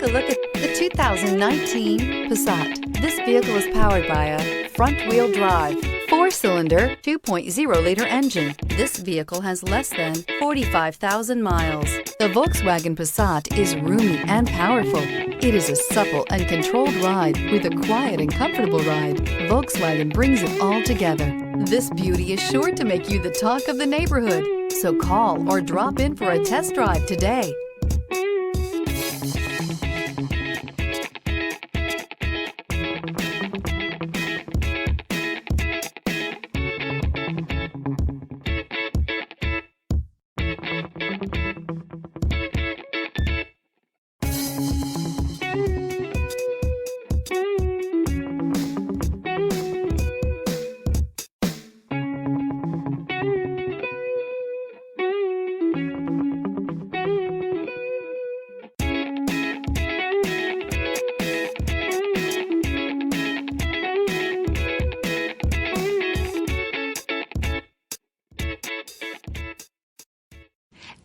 a look at the 2019 Passat. This vehicle is powered by a front-wheel drive, 4-cylinder, 2.0-liter engine. This vehicle has less than 45,000 miles. The Volkswagen Passat is roomy and powerful. It is a supple and controlled ride with a quiet and comfortable ride. Volkswagen brings it all together. This beauty is sure to make you the talk of the neighborhood. So call or drop in for a test drive today.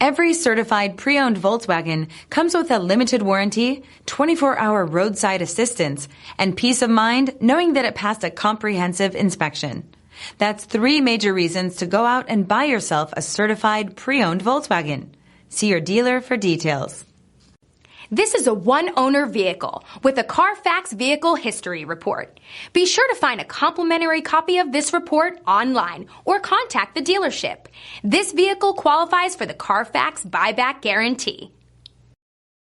Every certified pre-owned Volkswagen comes with a limited warranty, 24-hour roadside assistance, and peace of mind knowing that it passed a comprehensive inspection. That's 3 major reasons to go out and buy yourself a certified pre-owned Volkswagen. See your dealer for details. This is a one-owner vehicle with a Carfax Vehicle History Report. Be sure to find a complimentary copy of this report online or contact the dealership. This vehicle qualifies for the Carfax Buyback Guarantee.